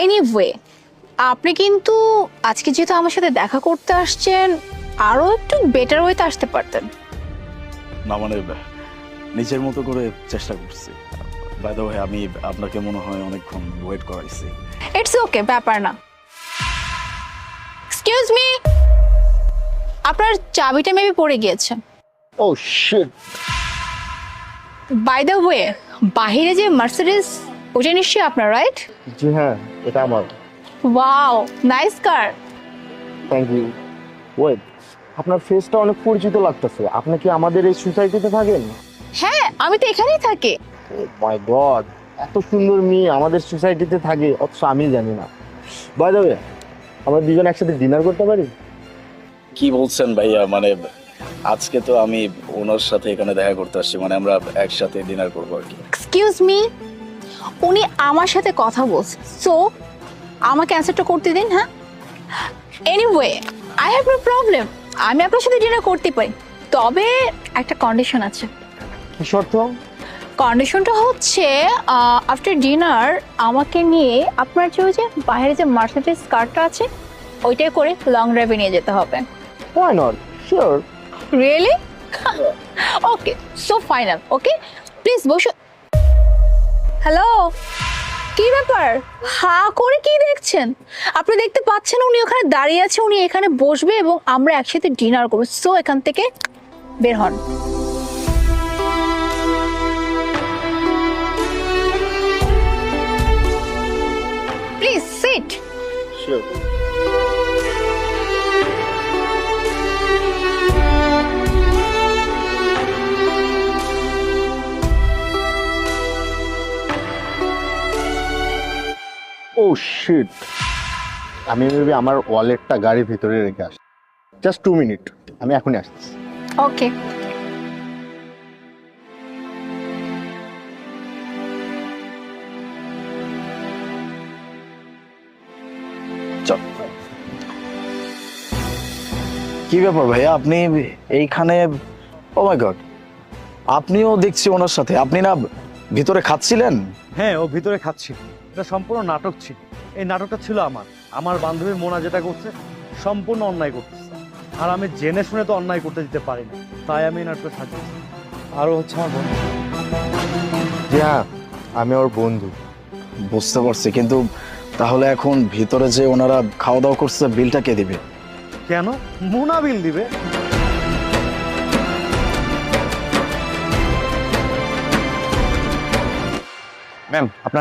Anyway, আপনি কিন্তু আজকে যেহেতু আমার সাথে দেখা করতে আসছেন, আরো একটু বেটার ওয়েতে আসতে পারতেন। না মানে নিজের মতো করে চেষ্টা করছি। বাই দ্য ওয়ে, আমি আপনাকে মনে হয় অনেকক্ষণ ওয়েট করাইছি। ইটস ওকে, ব্যাপার না। এক্সকিউজ মি, আপনার চাবিটা মেবি পড়ে গিয়েছে। ও শিট। বাই দ্য ওয়ে, বাহিরে যে মার্সিডিজ, ওটা নিশ্চয়ই আপনার, রাইট? জি হ্যাঁ, এটা আমার। Wow, nice car. Thank you. Wait, আপনার ফেসটা অনেক পরিচিত লাগতেছে। আপনি কি আমাদের এই সোসাইটিতে থাকেন? হ্যাঁ, আমি তো এখানেই থাকি। মাই গড, এত সুন্দর মেয়ে আমাদের সোসাইটিতে থাকে অথচ আমি জানি না। বাই দ্য ওয়ে, আমরা দুজন একসাথে ডিনার করতে পারি? কি বলছেন ভাইয়া? মানে আজকে তো আমি ওনার সাথে এখানে দেখা করতে আসছি, মানে আমরা একসাথে ডিনার করবো আর কি। এক্সকিউজ মি, উনি আমার সাথে কথা বলছেন, সো আমাকে অ্যান্সারটা করতে দিন। হ্যাঁ, anyway, I have no problem, আমি আপনার সাথে ডিনার করতে পারি, তবে একটা কন্ডিশন আছে। কি শর্ত? কন্ডিশনটা হচ্ছে আফটার ডিনার আমাকে নিয়ে আপনার যে ওই যে বাইরে যে মার্সিডিজ কারটা আছে ওইটাই করে লং ড্রাইভে নিয়ে যেতে হবে। Why not? Sure. Really? Okay, so final. Okay, please বসো। হ্যালো, কি ব্যাপার? হা করে কি দেখছেন? আপনি দেখতে পাচ্ছেন উনি ওখানে দাঁড়িয়ে আছে, উনি এখানে বসবে এবং আমরা একসাথে ডিনার করবো। সো এখান থেকে বের হন। Please sit. Sure. Oh shit, আমি ভেবে আমার ওয়ালেটটা গাড়ির ভিতরে রেখে আসি। জাস্ট 2 মিনিট, আমি এখনই আসছি। ওকে। চল। কি ব্যাপার ভাইয়া, আপনি এইখানে? ও মাই গড, আপনিও দেখছি ওনার সাথে। আপনি না ভিতরে খাচ্ছিলেন? হ্যাঁ, ও ভিতরে খাচ্ছিল। এটা সম্পূর্ণ নাটক ছিল। এই নাটকটা ছিল আমার বান্ধবী মোনা যেটা করছে সম্পূর্ণ অন্যায় করতেছে, আর আমি জেনে শুনে তো অন্যায় করতে দিতে পারি না, তাই আমি এই নাটকটা সাজিয়েছি। আরও হচ্ছে আমার বন্ধু। জি হ্যাঁ, আমি ওর বন্ধু। বুঝতে পারছি, কিন্তু তাহলে এখন ভিতরে যে ওনারা খাওয়া দাওয়া করছে বিলটা কে দিবে? কেন মোনা বিল দিবে? ম্যাম, আপনার